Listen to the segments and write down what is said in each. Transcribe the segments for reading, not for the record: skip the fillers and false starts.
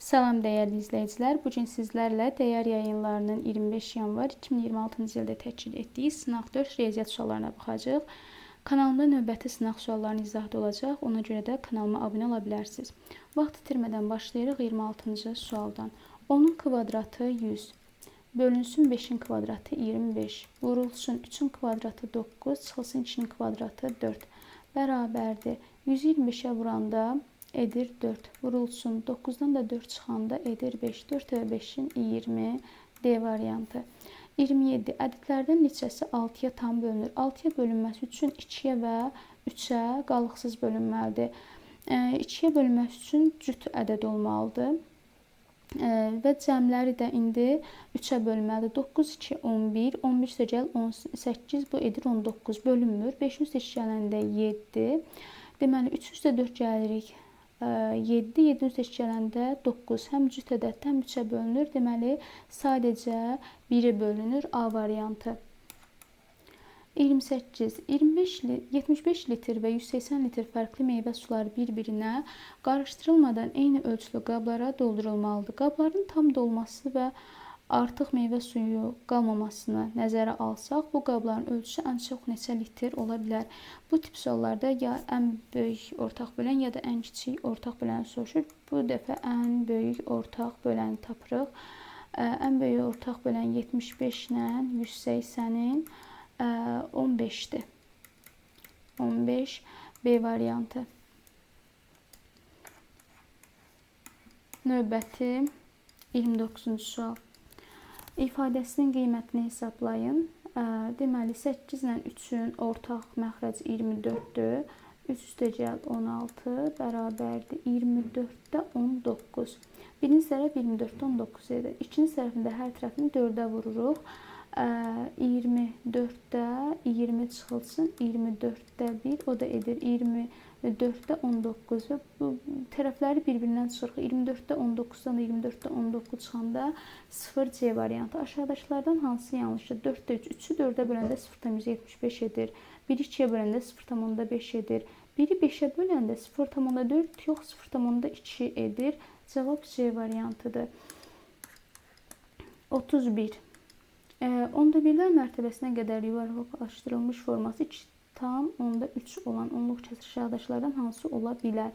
Salam dəyərli izləyicilər. Bu gün sizlərlə dəyər yayınlarının 25 yanvar 2026-cı ildə təşkil etdiyi sınaq 4 riyaziyyat suallarına baxacağıq. Kanalımda növbəti sınaq suallarının izahı olacaq. Ona görə də kanalıma abunə ola bilərsiniz. Vaxt itirmədən başlayırıq 26-cı sualdan. 10-un kvadratı 100. Bölünsün 5-in kvadratı 25. Vurulsun 3-ün kvadratı 9. Çıxılsın 2-nin kvadratı 4. Bərabərdir. 125'ə vuranda edir 4. Vurulsun 9'dan da 4 çıxanda edir 5. 4 və 5'in 20. D variantı. 27. Ədədlərdən neçəsi 6'ya tam bölünür? 6'ya bölünməsi üçün 2'yə və 3'ə qalıqsız bölünməlidir. 2'yə bölünməsi üçün cüt ədəd olmalıdır. Və cəmləri də indi 3'ə bölünməlidir. 9, 2, 11. 11 üstə gəl 18. Bu edir 19. Bölünmür. 5'in üstə gələndə 7. Deməli 3 üstə 4 gəlirik. 7, 7 üstə gələndə 9. Həm cüt ədəddə həm 3'ə bölünür. Deməli, sadəcə 1'ə bölünür. A variantı. 28. 75 litr və 180 litr fərqli meyvə suları bir-birinə qarışdırılmadan eyni ölçülü qablara doldurulmalıdır. Qabların tam dolması və artıq meyvə suyu qalmamasını nəzərə alsaq, bu qabların ölçüsü ən çox neçə litr ola bilər? Bu tip suallarda ya ən böyük ortaq bölən, ya da ən kiçik ortaq böləni soruşur. Bu dəfə ən böyük ortaq böləni tapırıq. Ən böyük ortaq bölən 75 ilə 180-in 15'dir. 15 B variantı. Növbəti 29-cu sual. İfadəsinin qiymətini hesablayın. Deməli 8 ilə 3'ün ortaq məxrəc 24'dür. 3 üstə gəl 16 bərabərdir 24'də 19. Birinci tərəf 24'də 19 edir. İkinci tərəfində hər tərəfini 4'ə vururuq. 24'də 20 çıxılsın 24'də 1, o da edir 24'də 19 və bu tərəfləri bir-birindən çıxırıq. 24'də 19'dan da 24'də 19 çıxanda 0 C variantı. Aşağıdakılardan hansı yanlışdır? 4'də 3, 3'ü 4'ə böləndə 0,75 edir. 1'i 2'yə böləndə 0,5 edir. 1'i 5'ə böləndə 0,4 yox 0,2 edir. Cavab C variantıdır. 31. Onda birlər mərtəbəsinə qədər yuvarlaqlaşdırılmış forması 2 tam onda 3 olan onluq kəsir aşağıdakılardan hansı ola bilər?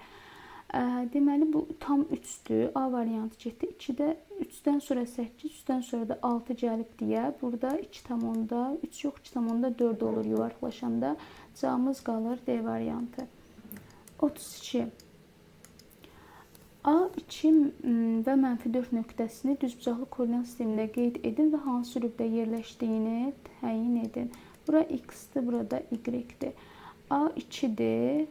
Deməli bu tam 3'dür. A variantı getdi. 2'də 3'dən sonra 8, 3'dən sonra da 6 gəlib deyə. Burada 2 tam onda 3 yox 2 tam onda 4 olur yuvarlaqlaşanda. Cavabımız qalır D variantı. 32. A2 və -4 nöqtəsini düzbucaqlı koordinat sistemində qeyd edin və hansı rübdə yerləşdiyini təyin edin. Bura x-dir, burada y-dir. A2'dir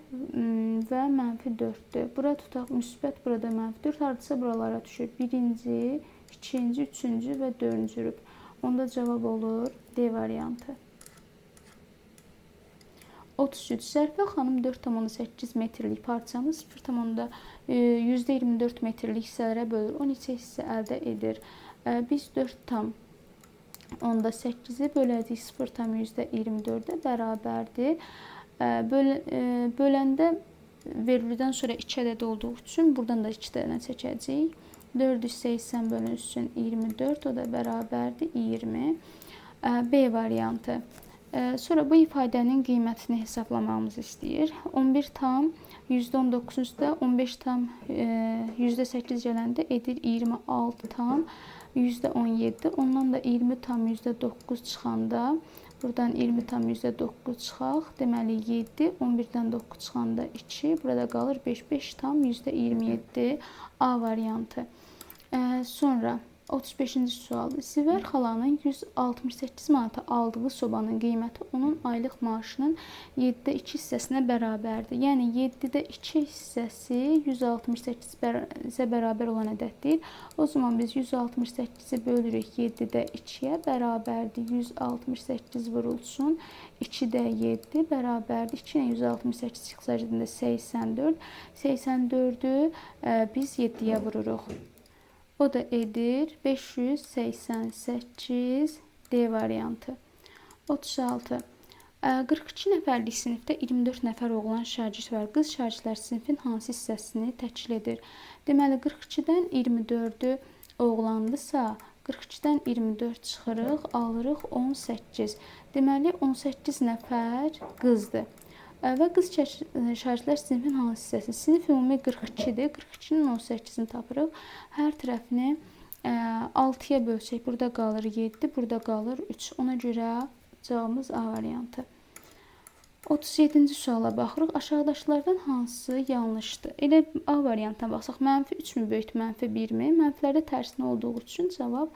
və -4'dür. Bura tutaq müsbət, burada -4. Hardasa buralara düşür. Birinci, ikinci, üçüncü və dördüncü rüb. Onda cavab olur D variantı. 33. Zərfə xanım 4,8 metrlik parçanı 0,24 metrlik hissələrə bölür. O neçə hissə əldə edir? Biz 4,8'i böləcəyik 0,24'ə bərabərdir. Böləndə verilirdən sonra 2 ədəd olduğu üçün buradan da 2 dənə çəkəcəyik. 480 bölünsün 24, o da bərabərdir 20. B variantı. Sonra bu ifadənin qiymətini hesablamamızı istəyir. 11 tam %19 üstə 15 tam %8 gələndə edir 26 tam %17. Ondan da 20 tam %9 çıxanda buradan 20 tam %9 çıxaq. Deməli 7, 11'dən 9 çıxanda 2. Burada qalır 5, 5 tam %27 A variantı. Sonra 35-ci sual. Zivər xalanın 168 manata aldığı sobanın qiyməti onun aylıq maaşının 7'də 2 hissəsinə bərabərdir. Yəni 7'də 2 hissəsi 168-ə bərabər olan ədəddir. O zaman biz 168'i bölürük 7'də 2'yə bərabərdir. 168 vurulsun 2'də 7 bərabərdir. 2 ilə 168 çıxsacağında 84. 84'ü biz 7'yə vururuq. O da edir 588 D variantı. 36. 42 nəfərlik sinifdə 24 nəfər oğlan şagird var. Qız şagirdlər sinifin hansı hissəsini təşkil edir? Deməli 42-dən 24-ü oğlandısa, 42-dən 24 çıxırıq, alırıq 18. Deməli 18 nəfər qızdır. Və qız şagirdlər sinifin hansı hissəsi? Sinif ümumi 42-dir. 42-nin 18-ini tapırıq. Hər tərəfini 6-ya bölsək, burada qalır 7, burada qalır 3. Ona görə cavabımız A variantı. 37-ci suala baxırıq. Aşağıdakılardan hansı yanlışdır? Elə A variantına baxsaq, -3 mü böyükdür, -1 mi? Mənfilərdə tərsinə olduğu üçün cavab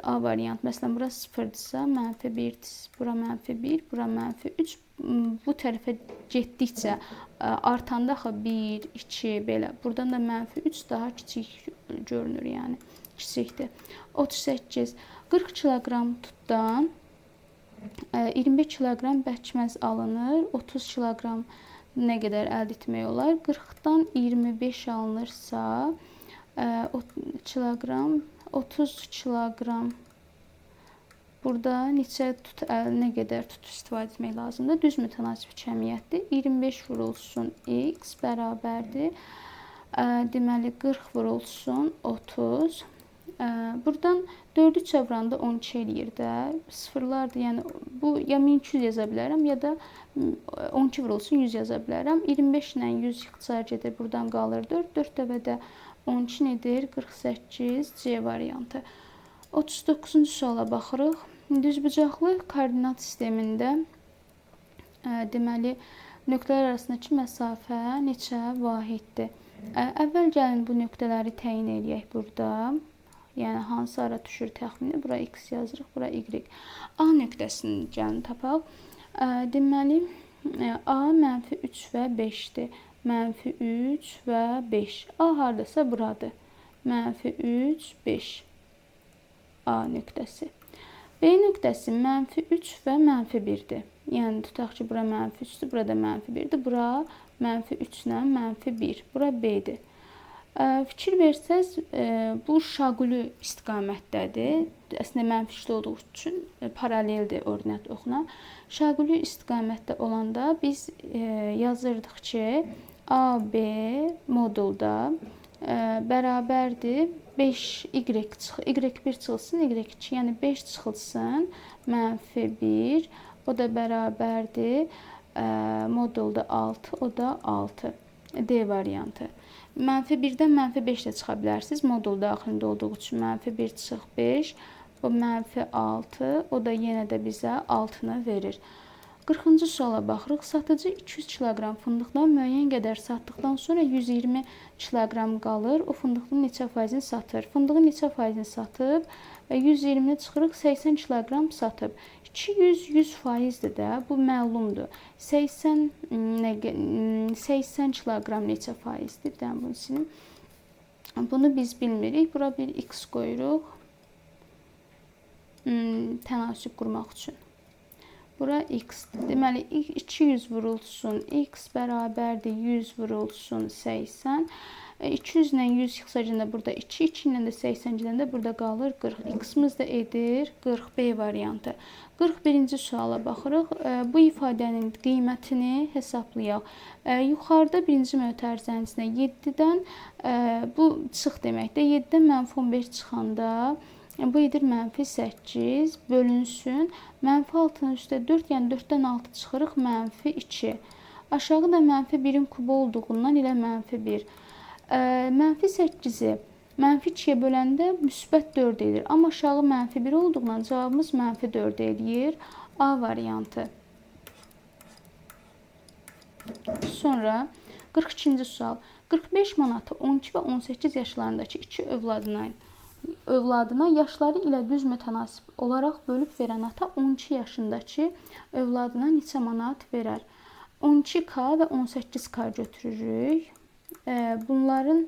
A variantı. Məsələn, bura 0-dırsa, -1, bura -1, bura -3. Bu tərəfə getdikcə artanda axı 1, 2 belə. Buradan da -3 daha kiçik görünür, yəni kiçikdir. 38. 40 kiloqram tutdan 25 kiloqram bəkməz alınır. 30 kiloqram nə qədər əldə etmək olar? 40-dan 25 alınırsa, kiloqram, 30 kiloqram. Burada neçə tut, nə qədər tut istifadə etmək lazımdır? Düz mütənasib cəmiyyətdir. 25 vurulsun x bərabərdir. Deməli 40 vurulsun 30. Buradan 4-ü çevranda 12 eləyir də. Sıfırlardır. Yəni bu ya 1200 yaza bilərəm, ya da 12 vurulsun 100 yaza bilərəm. 25 ilə 100 ixtisar gedir. Buradan qalır 4. 4 dəfədə 12 nedir? 48. C variantı. 39-cu suala baxırıq. Düzbucaqlı koordinat sistemində deməli nöqtələr arasındakı məsafə neçə vahiddir? Əvvəl gəlin bu nöqtələri təyin eləyək burada. Yəni hansı ara düşür təxmini? Bura x yazırıq, bura y. A nöqtəsini gəlin tapaq. Deməli A -3 və 5-dir. -3 və 5. A hardasa buradır. -3, 5. A nöqtəsi. B nöqtəsi -3 və -1-dir. Yəni tutaq ki, bura -3-dür, burada -1-dir. Bura -3 ilə -1. Bura B-dir. Fikir versəz, bu şaquli istiqamətdədir. Əslində mənfiçli olduğu üçün paraleldir ordinat oxuna. Şaquli istiqamətdə olanda biz yazırdıq ki, AB modulda bərabərdir 5 y1 çıxılsın, y2, yəni 5 çıxılsın, -1, o da bərabərdir modulda 6, o da 6. D variantı. -1-dən -5 də çıxa bilərsiniz. Modul daxilində olduğu üçün -1 çıx 5, bu -6, o da yenə də bizə 6-nı verir. 40-cı suala baxırıq. Satıcı 200 kiloqram fındıqdan müəyyən qədər satdıqdan sonra 120 kiloqram qalır. O fındıqın neçə faizini satır? Fındığın neçə faizini satıb? 120-ni çıxırıq, 80 kiloqram satıb. 200 100%-dir də, bu məlumdur. 80 kiloqram neçə faizdir? Bir dənə bunu silim. Bunu biz bilmirik. Bura bir x qoyuruq. Tənasüb qurmaq üçün. Bura x. Deməli 200 vurulsun x bərabərdir 100 vurulsun 80. 200 ilə 100 ixtisarcında burada 2, 2 ilə də 80 gedəndə burada qalır 40. X-imiz də edir 40. B variantı. 41-ci suala baxırıq. Bu ifadənin qiymətini hesablayaq. Yuxarıda birinci mötərizə zəncinə 7-dən bu çıx deməkdir. 7-dən -15 çıxanda bu edir -8 bölünsün. -6-nın üstə 4, yəni 4-dən 6 çıxırıq, -2. Aşağı da -1-in kubu olduğundan ilə -1. -8-i -2-yə böləndə müsbət 4 edir. Amma aşağı -1 olduğundan cavabımız -4 eləyir. A variantı. Sonra 42-ci sual. 45 manatı 12 və 18 yaşlarındakı iki övladına yaşları ilə düz mütənasib olaraq bölüb verən ata 12 yaşındakı övladına neçə manat verər? 12K və 18K götürürük. Bunların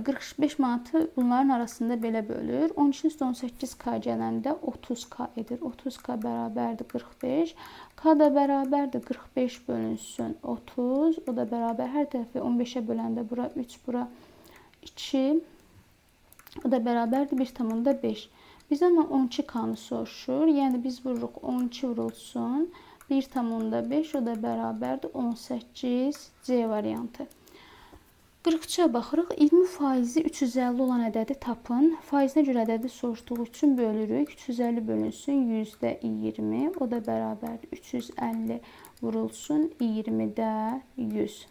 45 manatı bunların arasında belə bölür. 12 üstə 18K gələndə 30K edir. 30K bərabərdir 45. K da bərabərdir 45 bölünsün 30. O da bərabər hər tərəfi 15-ə böləndə bura 3, bura 2. O da bərabərdir 1,5. Bizdən 12K-nı soruşur. Yəni biz vururuq 12 vurulsun 1,5, o da bərabərdir 18C variantı. 43-ə baxırıq. 20% 350 olan ədədi tapın. Faizinə görə ədədi soruşduğu üçün bölürük. 350 bölünsün %20, o da bərabərdir 350 vurulsun 20-də 100.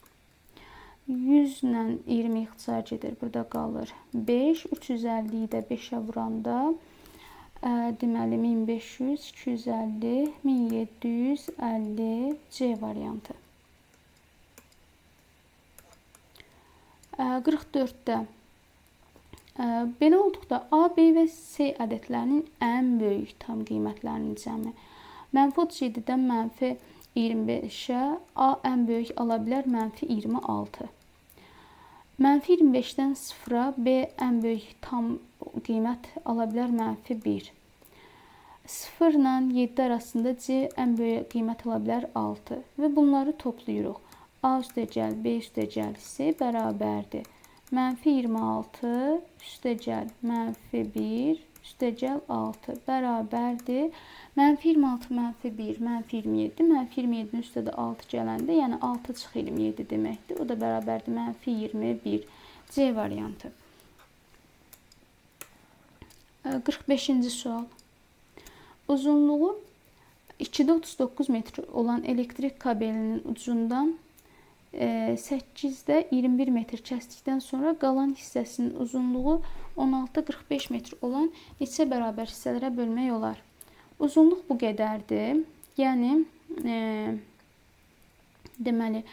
100 ilə 20 ixtisar gedir. Burada qalır 5. 350-yi də 5-ə vuranda deməli 1500, 250, 1750 C variantı. 44-də belə olduqda A, B və C ədədlərinin ən böyük tam qiymətlərinin cəmi -37-dən -25-ə A ən böyük ala bilər -26. -25-dən 0-a B ən böyük tam qiymət ala bilər -1. 0 ilə 7 arasında C ən böyük qiymət ala bilər 6 və bunları toplayırıq. A üstəgəl B üstəgəl C bərabərdir. -26 üstəgəl -1 üstəgəl 6 bərabərdir. -26, -1, -27. -27-nin üstə də 6 gələndə, yəni 6 çıx 27 deməkdir. O da bərabərdir -21. C variantı. 45-ci sual. Uzunluğu 2-də 39 metr olan elektrik kabelinin ucundan 8-də 21 metr kəsdikdən sonra qalan hissəsinin uzunluğu 16-45 metr olan neçə bərabər hissələrə bölmək olar? Uzunluq bu qədərdir. Yəni deməli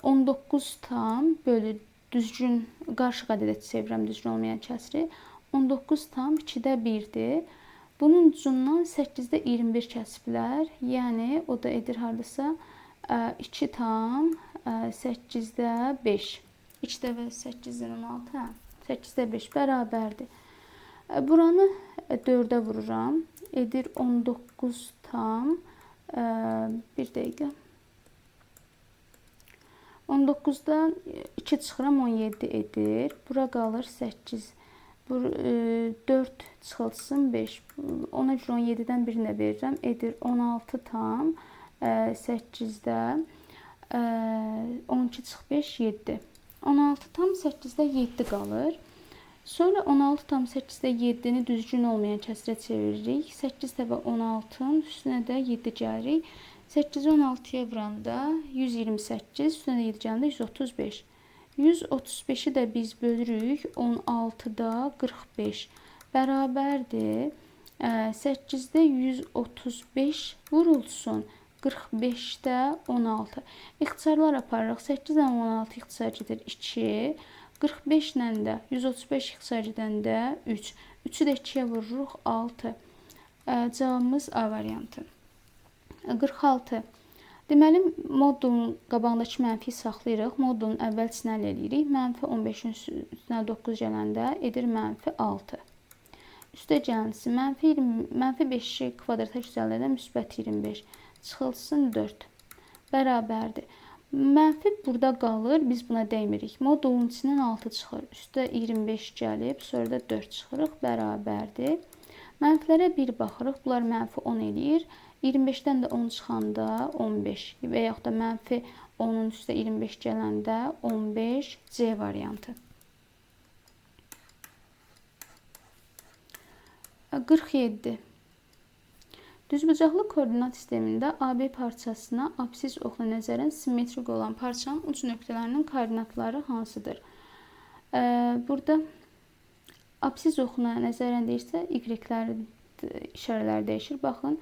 19 tam bölü düzgün qarşı ədədə çevirəm, düzgün olmayan kəsri 19 tam 2-də 1-dir. Bunun ucundan 8-də 21 kəsiblər. Yəni o da edir hardasa 2 tam 8-də 5. 2-də və 8-dən 16, hə, 8-də 5 bərabərdir. Buranı 4-ə vururam. Edir 19 tam 1 dəqiqə. 19-dan 2 çıxıram 17 edir. Bura qalır 8. 4 çıxılsın 5. Ona görə 17-dən birini də verirəm. Edir 16 tam 8-də 12 çıx 5, 7. 16 tam 8-də 7 qalır. Sonra 16 tam 8-də 7-ni düzgün olmayan kəsrə çeviririk. 8 dəfə 16-nın üstünə də 7 gəlirik. 8-i 16-ya vuranda 128, üstünə də 7 gələndə 135. 135-i də biz bölürük 16-da 45. Bərabərdir. 8-də 135 vurulsun 45-də 16. İxtisarlar aparırıq. 8-dən 16 ixtisar gedir 2. 45-lə də 135 ixtisar gedəndə 3. 3-ü də 2-yə vururuq 6. Cavabımız A variantı. 46. Deməli, modulun qabağındakı mənfi saxlayırıq. Modulun əvvəlçisini həll edirik. -15-in üstünə 9 gələndə edir -6. Üstə gəlisi -5-i kvadrata yüksəldə -25. Çıxılsın 4. Bərabərdir. Mənfi burada qalır. Biz buna dəymirik. Modulun içindən 6 çıxır. Üstə 25 gəlib. Sonra da 4 çıxırıq. Bərabərdir. Mənfilərə 1 baxırıq. Bunlar -10 eləyir. 25-dən də 10 çıxanda 15 və yaxud da -10-un üstə 25 gələndə 15 C variantı. 47. Düzbucaqlı koordinat sistemində AB parçasına absis oxuna nəzərən simmetrik olan parçanın uc nöqtələrinin koordinatları hansıdır? Burada absis oxuna nəzərən deyirsə, y-lərin işarələri dəyişir. Baxın.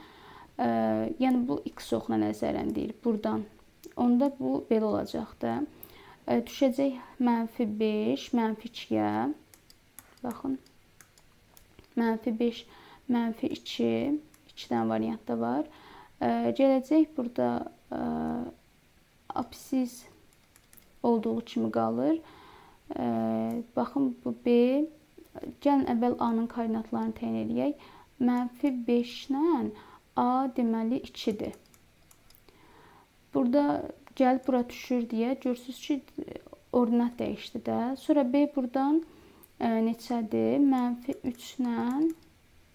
Yəni bu x oxuna nəzərən deyir buradan. Onda bu belə olacaqdır. Düşəcək -5, -2-yə. Baxın. -5, -2. 2 dənə variant da var. Gələcək burada absis olduğu kimi qalır. Baxın bu B. Gəlin əvvəl A-nın koordinatlarını təyin edək. -5 ilə A deməli 2-dir. Burada gəlib bura düşür deyə görürsünüz ki, ordinat dəyişdi də. Sonra B buradan neçədir? -3 ilə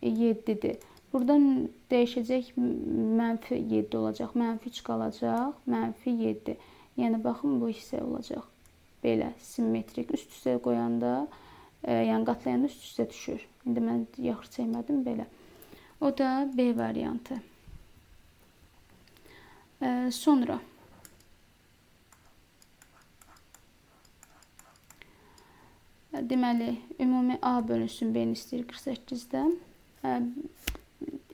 7'dir. Buradan dəyişəcək, -7 olacaq, -3 qalacaq, -7. Yəni baxın bu hissə olacaq. Belə simmetrik üst-üstə qoyanda, yəni qatlayanda üst-üstə düşür. İndi mən yaxşı çəkmədim belə. O da B variantı. Sonra deməli, ümumi A bölünsün B-ni istəyir 48-dən.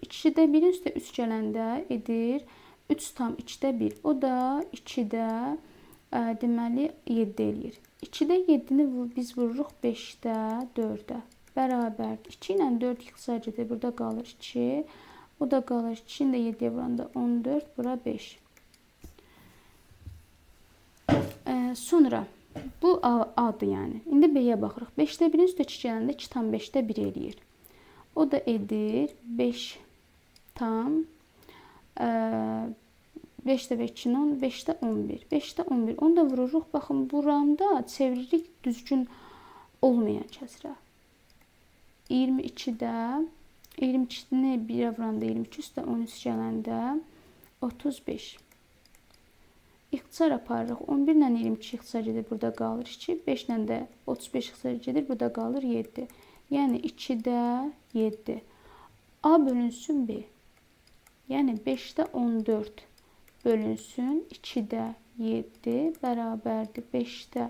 2-də 1-in üstə 3 gələndə edir 3/2-də 1. O da 2-də deməli 7 eləyir. 2-də 7-ni biz vururuq 5-də 4-ə. Bərabərdir. 2 ilə 4 ixtisarcıdır. Burada qalır 2. O da qalır 2-ni də 7-yə vuranda 14. Bura 5. Sonra bu A-dır yəni. İndi B-yə baxırıq. 5-də 1-in üstə 2 gələndə 2/5-də 1 eləyir. O da edir 5 tam 5'də 2'nin 10, 5'də 11. 5'də 11. Onu da vururuq. Baxın, buranda çeviririk düzgün olmayan kəsrə. 22'də 22'ni 1'ə vuranda 22 üstə 13 gələndə 35. İxtisar aparırıq. 11 ilə 22 ixtisar gedir. Burada qalır 2. 5 ilə də 35 ixtisar gedir. Burada qalır 7. Yəni 2'də 7. A bölünsün B. Yəni 5'də 14 bölünsün 2'də 7 bərabərdir. 5'də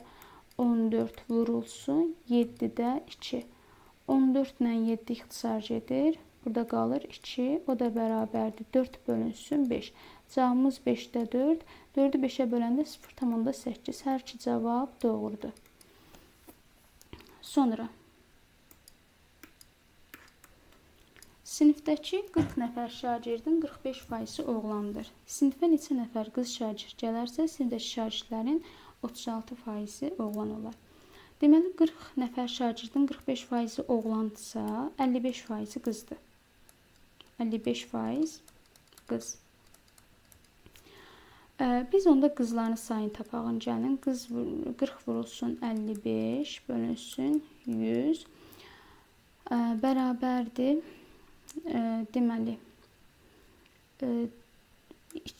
14 vurulsun 7'də 2. 14 ilə 7 ixtisar gedir. Burada qalır 2. O da bərabərdir. 4 bölünsün 5. Cavabımız 5'də 4. 4'ü 5'ə böləndə 0,8. Hər iki cavab doğrudur. Sonra sinifdəki 40 nəfər şagirdin 45%-i oğlandır. Sinifə neçə nəfər qız şagird gələrsə, sinifdəki şagirdlərin 36%-i oğlan olar. Deməli, 40 nəfər şagirdin 45%-i oğlandırsa, 55%-i qızdır. 55% qız. Biz onda qızların sayını tapağın gəlin. Qız 40 vurulsun 55 bölünsün 100 bərabərdir. Deməli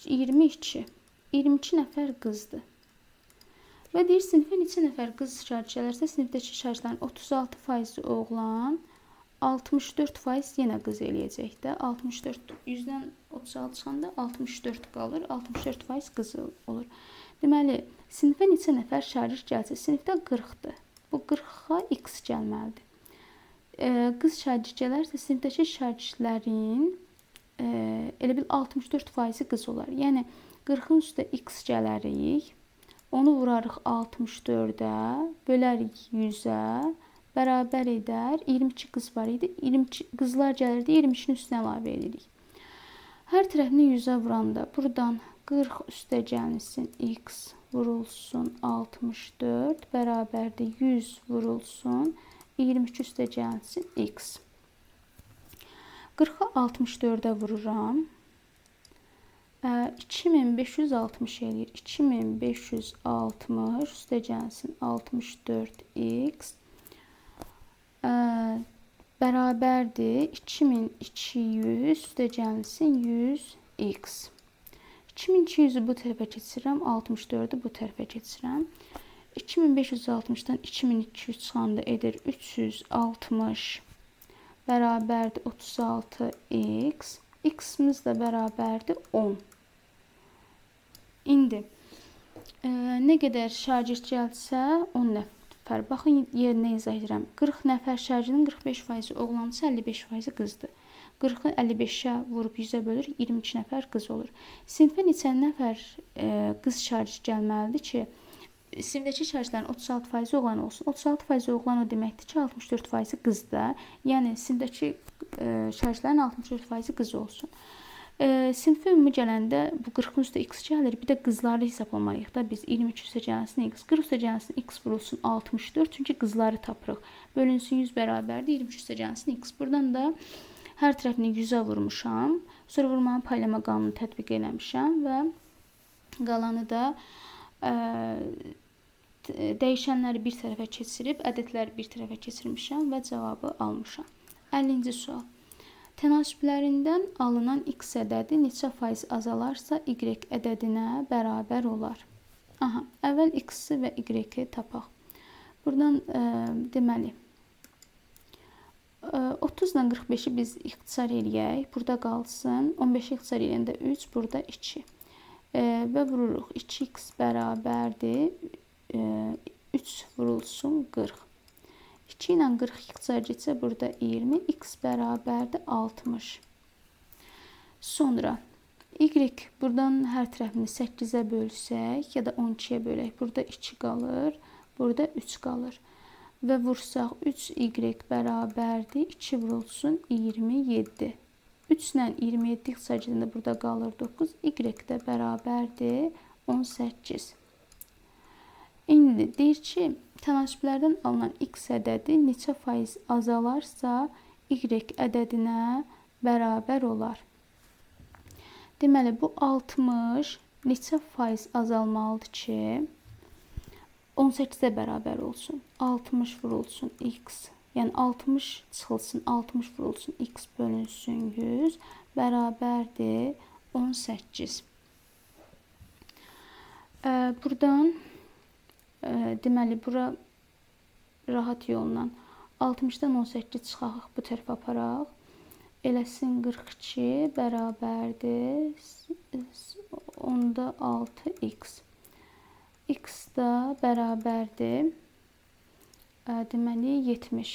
22 nəfər qızdır. Və deyir, sinifə neçə nəfər qız şagird gələrsə, sinifdəki şagirdlərin 36%-i oğlan, 64% yenə qız eləyəcək də. 64 100-dən 36 çıxanda 64 qalır. 64% qız olur. Deməli, sinifə neçə nəfər şagird gəlsə, sinifdə 40-dır. Bu 40-a x gəlməlidir. Qız şagird gələrsə, sinifdəki şagirdlərin elə bil 64%-i qız olar. Yəni 40-ın üstə x gələrik. Onu vurarıq 64-ə, bölərik 100-ə, bərabər edər. 22 qız var idi. 22 qızlar gəlirdi, 22-nin üstünə əlavə edirik. Hər tərəfini 100-ə vuranda buradan 40 üstə gəlsin x vurulsun 64 bərabərdir 100 vurulsun 22 üstə gəlsin x. 40-a 64-ə vururam. 2560 eləyir. 2560 üstə gəlsin 64x bərabərdir 2200 üstə gəlsin 100x. 2200-ü bu tərəfə keçirəm, 64-ü bu tərəfə keçirəm. 2560-dan 2200 çıxanda edir 360 bərabərdir 36x. X-imiz də bərabərdir 10. İndi nə qədər şagird gəlsə 10 nəfər. Baxın, yerinə izah edirəm. 40 nəfər şagirdin 45%-i oğlansa 55%-i qızdır. 40-ı 55-ə vurub 100-ə bölür, 22 nəfər qız olur. Sinifə neçə nəfər qız şagird gəlməlidir ki, sinifdəki şagirdlərin 36% oğlan olsun. 36% oğlan o deməkdir ki, 64% qızdır. Yəni sinifdəki şagirdlərin 64% qız olsun. Sinifə ümumi gələndə bu 40-ın üstə x gəlir. Bir də qızları hesablamalıyıq da biz 22 üstə gəlsin x, 40 üstə gəlsin x vurulsun 64. Çünki qızları tapırıq. Bölünsün 100 bərabərdir 23 üstə gəlsin x. Buradan da hər tərəfini 100-ə vurmuşam. Sonra vurmanın paylama qanunu tətbiq eləmişəm və qalanı da dəyişənləri bir tərəfə keçirib, ədədləri bir tərəfə keçirmişəm və cavabı almışam. 50-ci sual. Tənasüblərindən alınan x ədədi neçə faiz azalarsa y ədədinə bərabər olar. Aha, əvvəl x-i və y-i tapaq. Buradan deməli 30 ilə 45-i biz ixtisar eləyək. Burada qalsın. 15-i ixtisar eləyəndə 3, burada 2. Və vururuq. 2x bərabərdir. 3 vurulsun 40. 2 ilə 40 ixtisar getsə burada 20. X bərabərdir 60. Sonra y buradan hər tərəfini 8-ə bölsək ya da 12-yə bölək. Burada 2 qalır. Burada 3 qalır. Və vursaq 3y bərabərdir. 2 vurulsun 27. 3 ilə 27 ixtisar gedəndə burada qalır 9. Y də bərabərdir 18. İndi deyir ki, tənasüblərdən alınan x ədədi neçə faiz azalarsa y ədədinə bərabər olar. Deməli, bu 60 neçə faiz azalmalıdır ki, 18-ə bərabər olsun. 60 vurulsun x. Yəni 60 çıxılsın, 60 vurulsun x bölünsün 100 bərabərdir 18. Buradan deməli, bura rahat yolla 60-dan 18 çıxaq, bu tərəfə aparaq. Eləsin 42 bərabərdir 10-da 6x. X da bərabərdir deməli 70.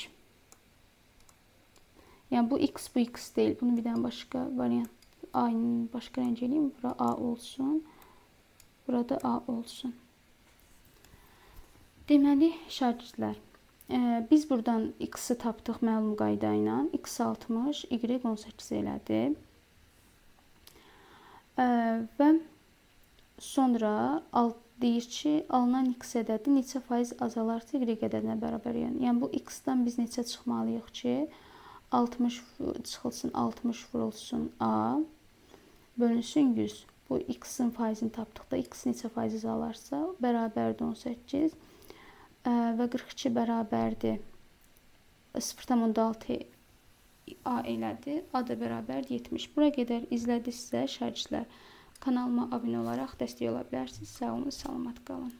Yəni bu x deyil. Bunu bir dənə başqa variant, A-nın başqa rəng eləyim. Bura A olsun. Burada A olsun. Deməli, şagirdlər, biz buradan x-i tapdıq məlum qayda ilə. X 60, y 18 elədi. Və sonra deyir ki, alınan x ədədi neçə faiz azalarsa y ədədinə bərabər. Yəni bu x-dan biz neçə çıxmalıyıq ki, 60 çıxılsın, 60 vurulsun A bölünsün 100. Bu x-in faizini tapdıqda x neçə faiz azalarsa bərabərdir 18. Və 42 bərabərdir 0,6 A elədi. A da bərabərdir 70. Bura qədər izlədinizsə şagirdlər, kanalıma abunə olaraq dəstək ola bilərsiniz. Sağ olun, salamat qalın.